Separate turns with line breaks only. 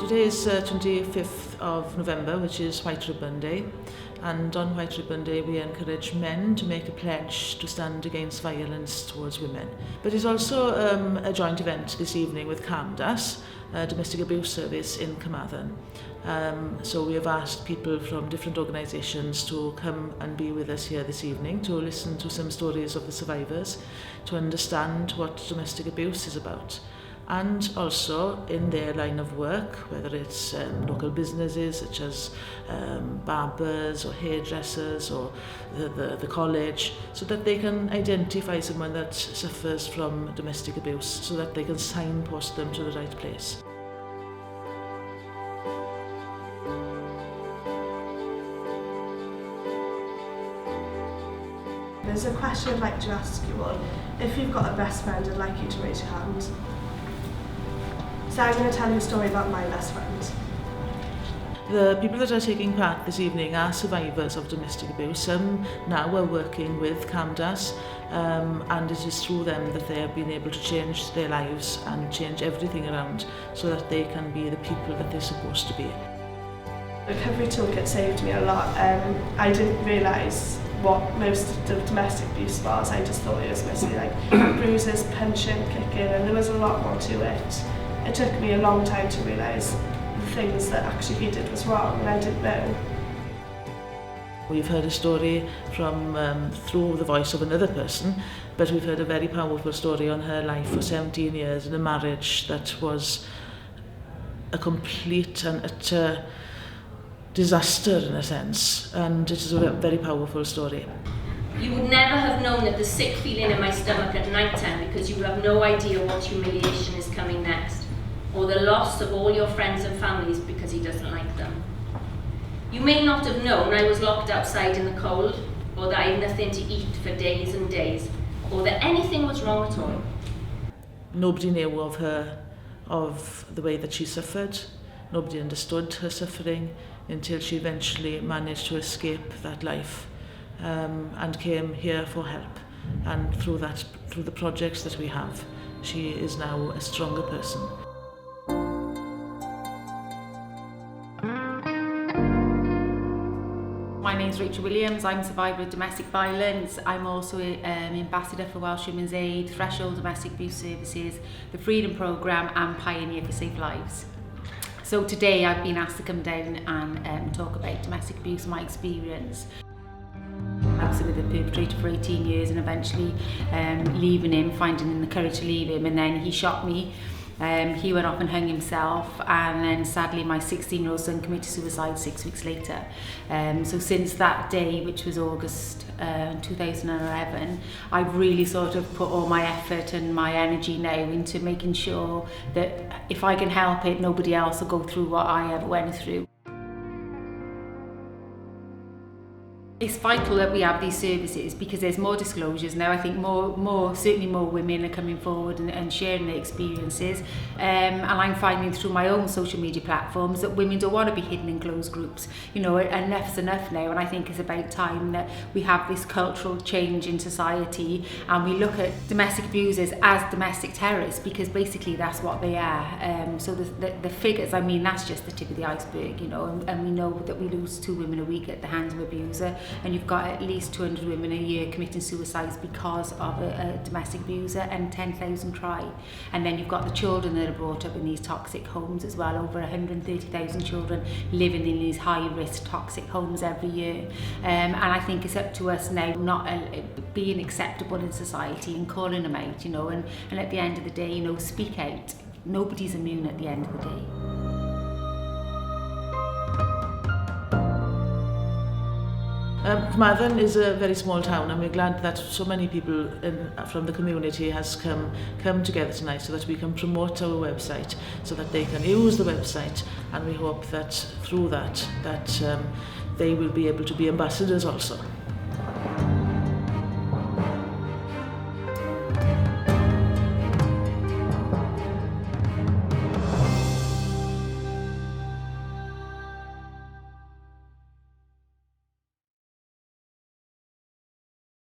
Today is 25th of November, which is White Ribbon Day, and on White Ribbon Day we encourage men to make a pledge to stand against violence towards women. But it's also a joint event this evening with CARMDAS, a domestic abuse service in Carmarthen. So we have asked people from different organisations to come and be with us here this evening to listen to some stories of the survivors, to understand what domestic abuse is about. And also in their line of work, whether it's local businesses such as barbers or hairdressers or the college, so that they can identify someone that suffers from domestic abuse so that they can signpost them to the right place.
There's a question I'd like to ask you all. If you've got a best friend, I'd like you to raise your hand. So I'm going to tell you a story about my best friend.
The people that are taking part this evening are survivors of domestic abuse. Some now are working with CARMDAS, and it is through them that they have been able to change their lives and change everything around so that they can be the people that they're supposed to be.
Recovery Toolkit saved me a lot. I didn't realise what most of the domestic abuse was. I just thought it was mostly like bruises, punching, kicking, and there was a lot more to it. It took me a long time to realise the things that actually he did was wrong, and I didn't know.
We've heard a story from through the voice of another person, but we've heard a very powerful story on her life for 17 years in a marriage that was a complete and utter disaster in a sense, and it is a very powerful story.
You would never have known that the sick feeling in my stomach at night time because you have no idea what humiliation is coming next, or the loss of all your friends and families because he doesn't like them. You may not have known I was locked outside in the cold, or that I had nothing to eat for days and days, or that anything was wrong at all.
Nobody knew of her, of the way that she suffered. Nobody understood her suffering until she eventually managed to escape that life and came here for help. And through the projects that we have, she is now a stronger person.
My name's Rachel Williams. I'm a survivor of domestic violence. I'm also an ambassador for Welsh Women's Aid, Threshold Domestic Abuse Services, the Freedom Programme and Pioneer for Safe Lives. So today I've been asked to come down and talk about domestic abuse, my experience. I was with the perpetrator for 18 years and eventually leaving him, finding the courage to leave him, and then he shot me. He went off and hung himself, and then sadly my 16-year-old son committed suicide 6 weeks later. So since that day, which was August 2011, I've really sort of put all my effort and my energy now into making sure that if I can help it, nobody else will go through what I ever went through. It's vital that we have these services because there's more disclosures now. I think certainly more women are coming forward and sharing their experiences. And I'm finding through my own social media platforms that women don't want to be hidden in closed groups. You know, enough's enough now, and I think it's about time that we have this cultural change in society and we look at domestic abusers as domestic terrorists, because basically that's what they are. So the figures, I mean, that's just the tip of the iceberg, you know, and we know that we lose 2 women a week at the hands of an abuser. And you've got at least 200 women a year committing suicides because of a domestic abuser, and 10,000 try. And then you've got the children that are brought up in these toxic homes as well. Over 130,000 children living in these high-risk toxic homes every year. And I think it's up to us now not being acceptable in society and calling them out, you know, and at the end of the day, you know, speak out. Nobody's immune at the end of the day.
Carmarthen is a very small town, and we're glad that so many people from the community has come together tonight so that we can promote our website, so that they can use the website, and we hope that through that they will be able to be ambassadors also.